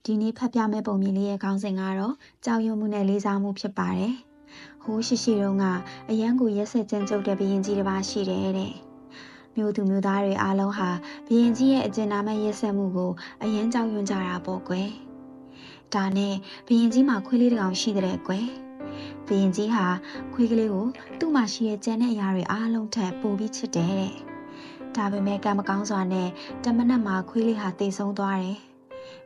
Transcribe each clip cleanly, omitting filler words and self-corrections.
ဒီနေ့ဖတ်ပြမယ့်ပုံမြင်လေးရဲ့ခေါင်းစဉ်ကတော့ကြောက်ရွံ့မှုနဲ့လေးစားမှုဖြစ်ပါတယ်။ဟိုးရှိတုန်းကအရန်ကိုရက်ဆက်ကြမ်းကြုတ်တဲ့ဘရင်ကြီးတစ်ပါးရှိတယ်တဲ့။မြို့သူမြို့သားတွေအားလုံးဟာဘရင်ကြီးရဲ့အကျဉ်းသားမဲ့ရက်ဆက်မှုကိုအရန်ကြောက်ရွံ့ကြတာပေါ့ကွယ်။ဒါနဲ့ဘရင်ကြီးမှာခွေးလေးတစ်ကောင်ရှိတဲ့ကွယ်။ဘရင်ကြီးဟာခွေးကလေးကိုသူ့မှာရှိတဲ့ကြံတဲ့အရာတွေအားလုံးထက်ပိုပြီးချစ်တယ်တဲ့။ဒါပေမဲ့ကံမကောင်းစွာနဲ့တမနက်မှာခွေးလေးဟာတေဆုံးသွားတယ်။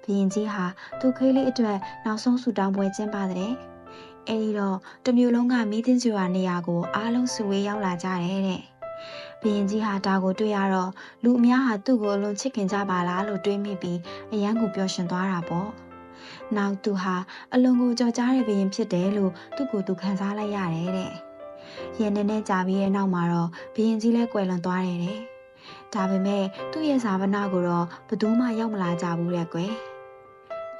ဘရင်ကြီးဟာသူခွေးလေးအတွက်နောက်ဆုံးဆူတောင်းပွဲကျင်းပတဲ့။အဲဒီတော့တမျိုးလုံးကမိသင်းကျွာနေရာကိုအားလုံးစုဝေးရောက်လာကြတယ်တဲ့။ဘရင်ကြီးဟာဒါကိုတွေ့ရတော့လူအများဟာသူ့ကိုအလွန်ချစ်ခင်ကြပါလားလို့တွေးမိပြီးအယံကိုပျော်ရွှင်သွားတာပေါ့။နောက်သူဟာအလွန်ကိုကြော်ကြားတဲ့ဘရင်ဖြစ်တယ်လို့သူ့ကိုယ်သူခံစားလိုက်ရတယ်တဲ့။ရင်နဲ့ကြာပြီးရဲ့နောက်မှာတော့ဘရင်ကြီးလည်းကွယ်လွန်သွားတယ်တဲ့။ဒါပေမဲ့သူ့ရဲ့ဇာဝနာကိုတော့ဘယ်သူမှရောက်မလာကြဘူးတဲ့ကွယ်။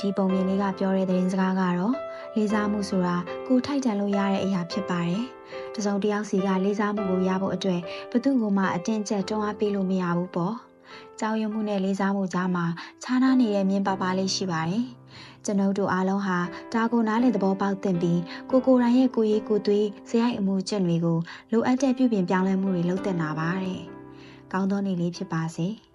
ဒီပုံမြင်လေးကပြောတဲ့သတင်းစကားကတော့လေးစားမှုဆိုတာကိုထိုက်တန်လို့ရတဲ့အရာဖြစ်ပါတယ်။တစုံတစ်ယောက်စီကလေးစားမှုကိုရဖို့အတွက်ဘယ်သူ့မှအတင်းကျပ်တွန်းအားပေးလို့မရဘူးပေါ့။ကြောက်ရွံ့မှုနဲ့လေးစားမှုကြားမှာခြားနားနေတဲ့မြင်ပါလေးရှိပါတယ်။ကျွန်ုပ်တို့အားလုံးဟာဒါကိုနားလည်သဘောပေါက်သင့်ပြီးကိုယ်တိုင်ရဲ့ကိုယ်ရည်ကိုယ်သွေးစရိုက်အမှုကျင့်တွေကိုလိုအပ်တဲ့ပြုပြင်ပြောင်းလဲမှုတွေလုပ်သင့်တာပါတဲ့။ကောင်းသောနေ့လေးဖြစ်ပါစေ။